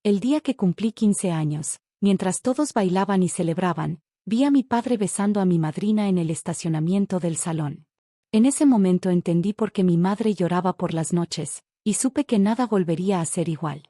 El día que cumplí 15 años, mientras todos bailaban y celebraban, vi a mi padre besando a mi madrina en el estacionamiento del salón. En ese momento entendí por qué mi madre lloraba por las noches, y supe que nada volvería a ser igual.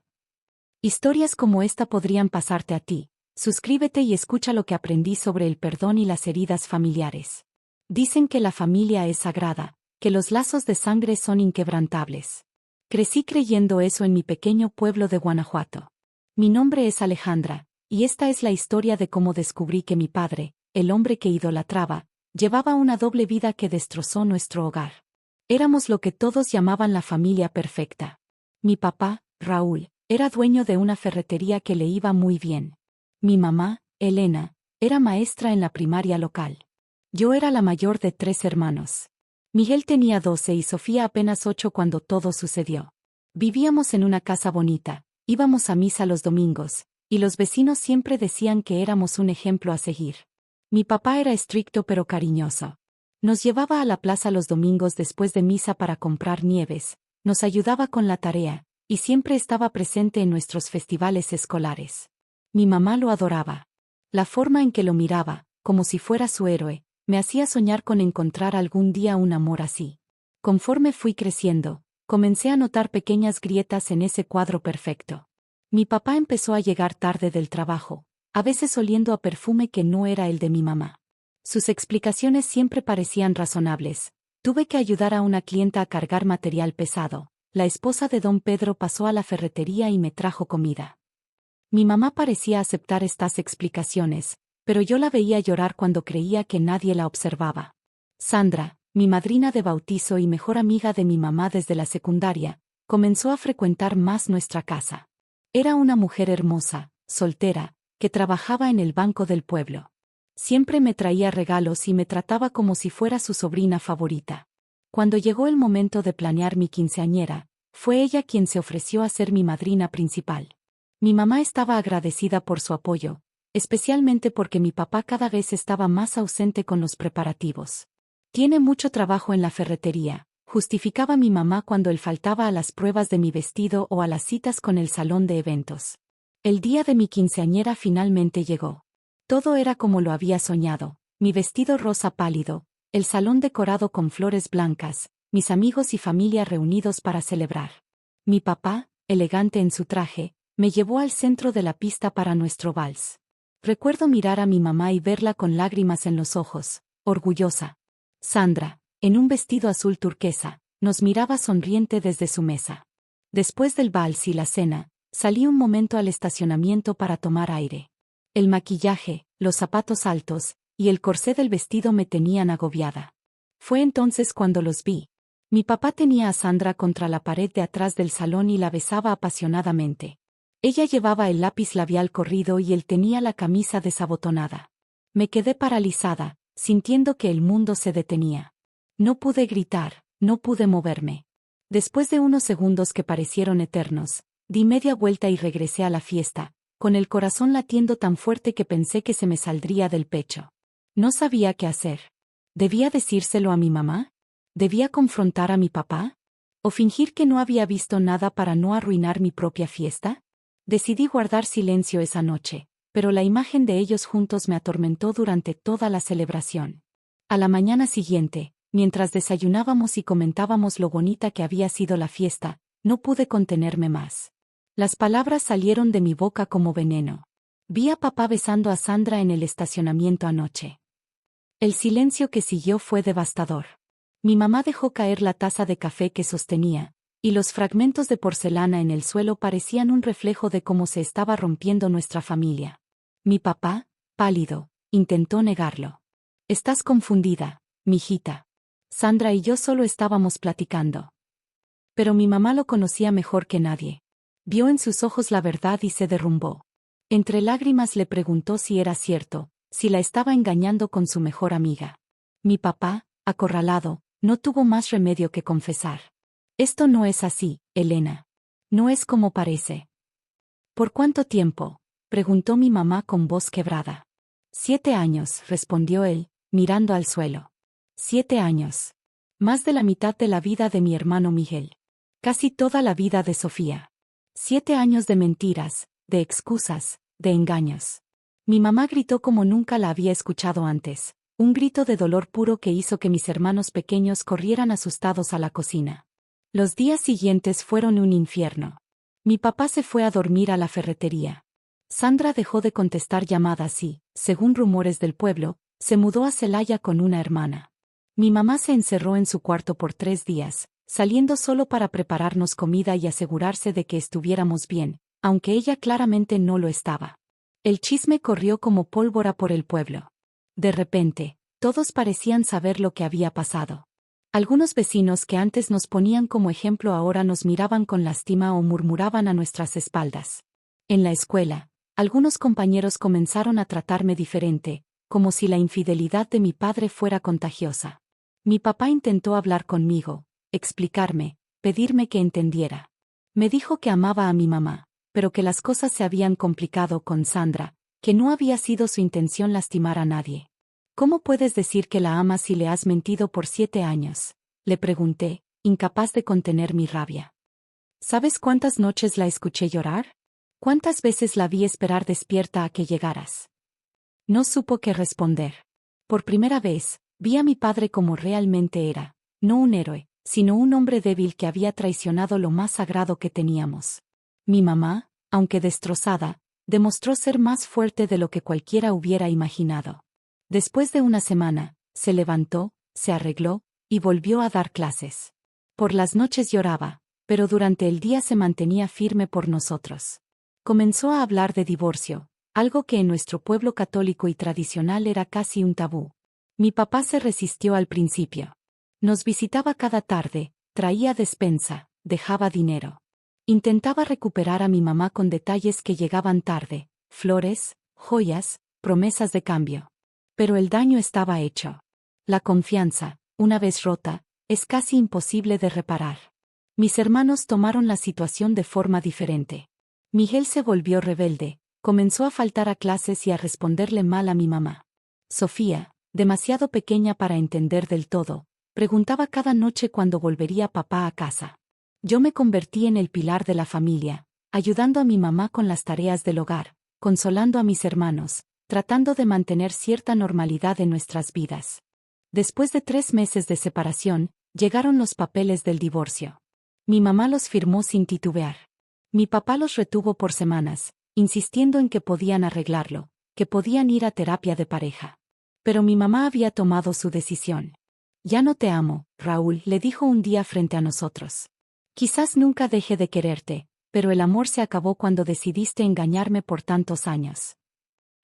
Historias como esta podrían pasarte a ti. Suscríbete y escucha lo que aprendí sobre el perdón y las heridas familiares. Dicen que la familia es sagrada, que los lazos de sangre son inquebrantables. Crecí creyendo eso en mi pequeño pueblo de Guanajuato. Mi nombre es Alejandra, y esta es la historia de cómo descubrí que mi padre, el hombre que idolatraba, llevaba una doble vida que destrozó nuestro hogar. Éramos lo que todos llamaban la familia perfecta. Mi papá, Raúl, era dueño de una ferretería que le iba muy bien. Mi mamá, Elena, era maestra en la primaria local. Yo era la mayor de 3 hermanos. Miguel tenía 12 y Sofía apenas 8 cuando todo sucedió. Vivíamos en una casa bonita, íbamos a misa los domingos, y los vecinos siempre decían que éramos un ejemplo a seguir. Mi papá era estricto pero cariñoso. Nos llevaba a la plaza los domingos después de misa para comprar nieves, nos ayudaba con la tarea, y siempre estaba presente en nuestros festivales escolares. Mi mamá lo adoraba. La forma en que lo miraba, como si fuera su héroe, me hacía soñar con encontrar algún día un amor así. Conforme fui creciendo, comencé a notar pequeñas grietas en ese cuadro perfecto. Mi papá empezó a llegar tarde del trabajo, a veces oliendo a perfume que no era el de mi mamá. Sus explicaciones siempre parecían razonables. Tuve que ayudar a una clienta a cargar material pesado. La esposa de don Pedro pasó a la ferretería y me trajo comida. Mi mamá parecía aceptar estas explicaciones, pero yo la veía llorar cuando creía que nadie la observaba. Sandra, mi madrina de bautizo y mejor amiga de mi mamá desde la secundaria, comenzó a frecuentar más nuestra casa. Era una mujer hermosa, soltera, que trabajaba en el banco del pueblo. Siempre me traía regalos y me trataba como si fuera su sobrina favorita. Cuando llegó el momento de planear mi quinceañera, fue ella quien se ofreció a ser mi madrina principal. Mi mamá estaba agradecida por su apoyo, especialmente porque mi papá cada vez estaba más ausente con los preparativos. Tiene mucho trabajo en la ferretería, justificaba mi mamá cuando él faltaba a las pruebas de mi vestido o a las citas con el salón de eventos. El día de mi quinceañera finalmente llegó. Todo era como lo había soñado, mi vestido rosa pálido, el salón decorado con flores blancas, mis amigos y familia reunidos para celebrar. Mi papá, elegante en su traje, me llevó al centro de la pista para nuestro vals. Recuerdo mirar a mi mamá y verla con lágrimas en los ojos, orgullosa. Sandra, en un vestido azul turquesa, nos miraba sonriente desde su mesa. Después del vals y la cena, salí un momento al estacionamiento para tomar aire. El maquillaje, los zapatos altos, y el corsé del vestido me tenían agobiada. Fue entonces cuando los vi. Mi papá tenía a Sandra contra la pared de atrás del salón y la besaba apasionadamente. Ella llevaba el lápiz labial corrido y él tenía la camisa desabotonada. Me quedé paralizada, sintiendo que el mundo se detenía. No pude gritar, no pude moverme. Después de unos segundos que parecieron eternos, di media vuelta y regresé a la fiesta, con el corazón latiendo tan fuerte que pensé que se me saldría del pecho. No sabía qué hacer. ¿Debía decírselo a mi mamá? ¿Debía confrontar a mi papá? ¿O fingir que no había visto nada para no arruinar mi propia fiesta? Decidí guardar silencio esa noche, pero la imagen de ellos juntos me atormentó durante toda la celebración. A la mañana siguiente, mientras desayunábamos y comentábamos lo bonita que había sido la fiesta, no pude contenerme más. Las palabras salieron de mi boca como veneno. Vi a papá besando a Sandra en el estacionamiento anoche. El silencio que siguió fue devastador. Mi mamá dejó caer la taza de café que sostenía, y los fragmentos de porcelana en el suelo parecían un reflejo de cómo se estaba rompiendo nuestra familia. Mi papá, pálido, intentó negarlo. «Estás confundida, mijita. Sandra y yo solo estábamos platicando». Pero mi mamá lo conocía mejor que nadie. Vio en sus ojos la verdad y se derrumbó. Entre lágrimas le preguntó si era cierto, si la estaba engañando con su mejor amiga. Mi papá, acorralado, no tuvo más remedio que confesar. «Esto no es así, Elena. No es como parece». «¿Por cuánto tiempo?», preguntó mi mamá con voz quebrada. «7 años», respondió él, mirando al suelo. «7 años. Más de la mitad de la vida de mi hermano Miguel. Casi toda la vida de Sofía. 7 años de mentiras, de excusas, de engaños. Mi mamá gritó como nunca la había escuchado antes, un grito de dolor puro que hizo que mis hermanos pequeños corrieran asustados a la cocina. Los días siguientes fueron un infierno. Mi papá se fue a dormir a la ferretería. Sandra dejó de contestar llamadas y, según rumores del pueblo, se mudó a Celaya con una hermana. Mi mamá se encerró en su cuarto por 3 días, saliendo solo para prepararnos comida y asegurarse de que estuviéramos bien, aunque ella claramente no lo estaba. El chisme corrió como pólvora por el pueblo. De repente, todos parecían saber lo que había pasado. Algunos vecinos que antes nos ponían como ejemplo ahora nos miraban con lástima o murmuraban a nuestras espaldas. En la escuela, algunos compañeros comenzaron a tratarme diferente, como si la infidelidad de mi padre fuera contagiosa. Mi papá intentó hablar conmigo, explicarme, pedirme que entendiera. Me dijo que amaba a mi mamá, pero que las cosas se habían complicado con Sandra, que no había sido su intención lastimar a nadie. ¿Cómo puedes decir que la amas si le has mentido por 7 años? Le pregunté, incapaz de contener mi rabia. ¿Sabes cuántas noches la escuché llorar? ¿Cuántas veces la vi esperar despierta a que llegaras? No supo qué responder. Por primera vez, vi a mi padre como realmente era, no un héroe, sino un hombre débil que había traicionado lo más sagrado que teníamos. Mi mamá, aunque destrozada, demostró ser más fuerte de lo que cualquiera hubiera imaginado. Después de una semana, se levantó, se arregló, y volvió a dar clases. Por las noches lloraba, pero durante el día se mantenía firme por nosotros. Comenzó a hablar de divorcio, algo que en nuestro pueblo católico y tradicional era casi un tabú. Mi papá se resistió al principio. Nos visitaba cada tarde, traía despensa, dejaba dinero. Intentaba recuperar a mi mamá con detalles que llegaban tarde, flores, joyas, promesas de cambio. Pero el daño estaba hecho. La confianza, una vez rota, es casi imposible de reparar. Mis hermanos tomaron la situación de forma diferente. Miguel se volvió rebelde, comenzó a faltar a clases y a responderle mal a mi mamá. Sofía, demasiado pequeña para entender del todo, preguntaba cada noche cuándo volvería papá a casa. Yo me convertí en el pilar de la familia, ayudando a mi mamá con las tareas del hogar, consolando a mis hermanos, tratando de mantener cierta normalidad en nuestras vidas. Después de 3 meses de separación, llegaron los papeles del divorcio. Mi mamá los firmó sin titubear. Mi papá los retuvo por semanas, insistiendo en que podían arreglarlo, que podían ir a terapia de pareja. Pero mi mamá había tomado su decisión. Ya no te amo, Raúl, le dijo un día frente a nosotros. Quizás nunca deje de quererte, pero el amor se acabó cuando decidiste engañarme por tantos años.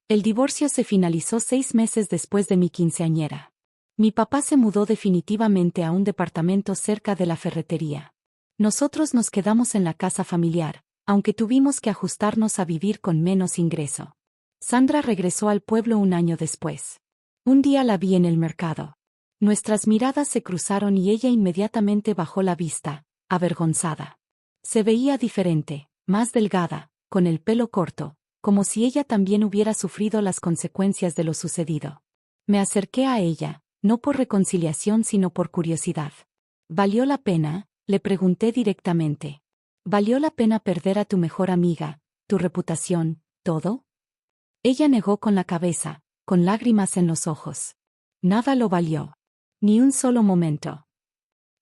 El divorcio se finalizó 6 meses después de mi quinceañera. Mi papá se mudó definitivamente a un departamento cerca de la ferretería. Nosotros nos quedamos en la casa familiar, aunque tuvimos que ajustarnos a vivir con menos ingreso. Sandra regresó al pueblo un año después. Un día la vi en el mercado. Nuestras miradas se cruzaron y ella inmediatamente bajó la vista, avergonzada. Se veía diferente, más delgada, con el pelo corto, como si ella también hubiera sufrido las consecuencias de lo sucedido. Me acerqué a ella, no por reconciliación sino por curiosidad. ¿Valió la pena?, le pregunté directamente. ¿Valió la pena perder a tu mejor amiga, tu reputación, todo? Ella negó con la cabeza, con lágrimas en los ojos. Nada lo valió. Ni un solo momento.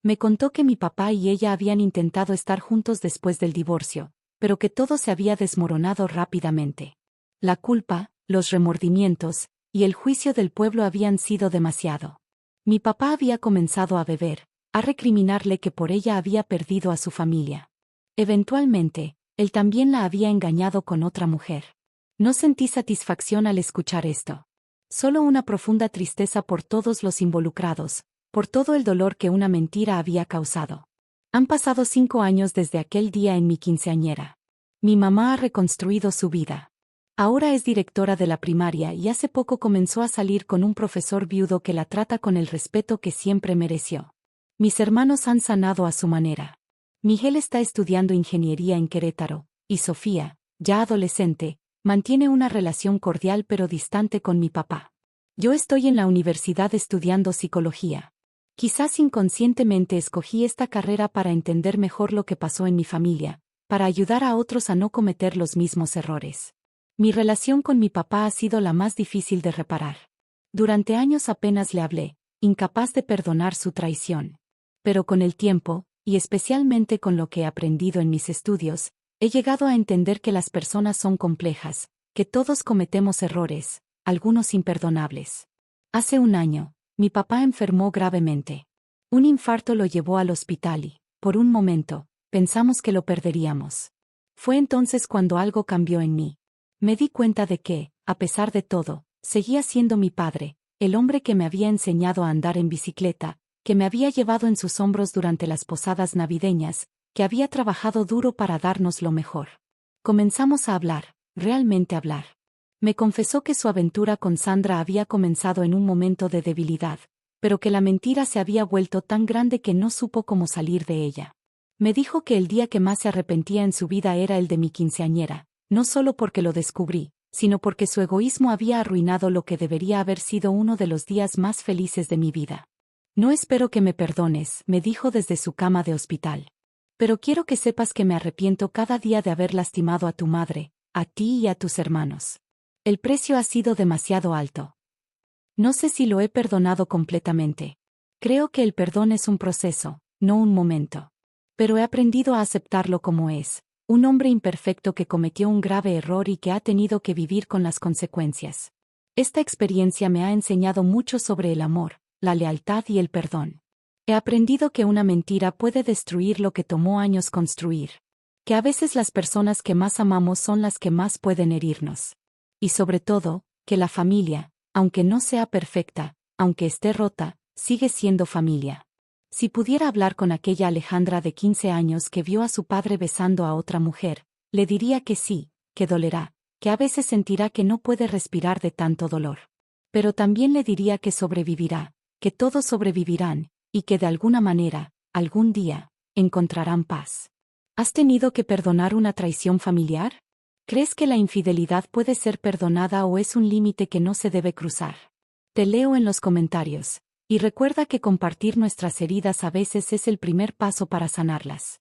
Me contó que mi papá y ella habían intentado estar juntos después del divorcio, pero que todo se había desmoronado rápidamente. La culpa, los remordimientos, y el juicio del pueblo habían sido demasiado. Mi papá había comenzado a beber, a recriminarle que por ella había perdido a su familia. Eventualmente, él también la había engañado con otra mujer. No sentí satisfacción al escuchar esto. Solo una profunda tristeza por todos los involucrados, por todo el dolor que una mentira había causado. Han pasado 5 años desde aquel día en mi quinceañera. Mi mamá ha reconstruido su vida. Ahora es directora de la primaria y hace poco comenzó a salir con un profesor viudo que la trata con el respeto que siempre mereció. Mis hermanos han sanado a su manera. Miguel está estudiando ingeniería en Querétaro, y Sofía, ya adolescente, mantiene una relación cordial pero distante con mi papá. Yo estoy en la universidad estudiando psicología. Quizás inconscientemente escogí esta carrera para entender mejor lo que pasó en mi familia, para ayudar a otros a no cometer los mismos errores. Mi relación con mi papá ha sido la más difícil de reparar. Durante años apenas le hablé, incapaz de perdonar su traición. Pero con el tiempo, y especialmente con lo que he aprendido en mis estudios, he llegado a entender que las personas son complejas, que todos cometemos errores, algunos imperdonables. Hace un año, mi papá enfermó gravemente. Un infarto lo llevó al hospital y, por un momento, pensamos que lo perderíamos. Fue entonces cuando algo cambió en mí. Me di cuenta de que, a pesar de todo, seguía siendo mi padre, el hombre que me había enseñado a andar en bicicleta, que me había llevado en sus hombros durante las posadas navideñas, que había trabajado duro para darnos lo mejor. Comenzamos a hablar, realmente hablar. Me confesó que su aventura con Sandra había comenzado en un momento de debilidad, pero que la mentira se había vuelto tan grande que no supo cómo salir de ella. Me dijo que el día que más se arrepentía en su vida era el de mi quinceañera, no solo porque lo descubrí, sino porque su egoísmo había arruinado lo que debería haber sido uno de los días más felices de mi vida. No espero que me perdones, me dijo desde su cama de hospital. Pero quiero que sepas que me arrepiento cada día de haber lastimado a tu madre, a ti y a tus hermanos. El precio ha sido demasiado alto. No sé si lo he perdonado completamente. Creo que el perdón es un proceso, no un momento. Pero he aprendido a aceptarlo como es, un hombre imperfecto que cometió un grave error y que ha tenido que vivir con las consecuencias. Esta experiencia me ha enseñado mucho sobre el amor, la lealtad y el perdón. He aprendido que una mentira puede destruir lo que tomó años construir. Que a veces las personas que más amamos son las que más pueden herirnos. Y sobre todo, que la familia, aunque no sea perfecta, aunque esté rota, sigue siendo familia. Si pudiera hablar con aquella Alejandra de 15 años que vio a su padre besando a otra mujer, le diría que sí, que dolerá, que a veces sentirá que no puede respirar de tanto dolor. Pero también le diría que sobrevivirá, que todos sobrevivirán, y que de alguna manera, algún día, encontrarán paz. ¿Has tenido que perdonar una traición familiar? ¿Crees que la infidelidad puede ser perdonada o es un límite que no se debe cruzar? Te leo en los comentarios. Y recuerda que compartir nuestras heridas a veces es el primer paso para sanarlas.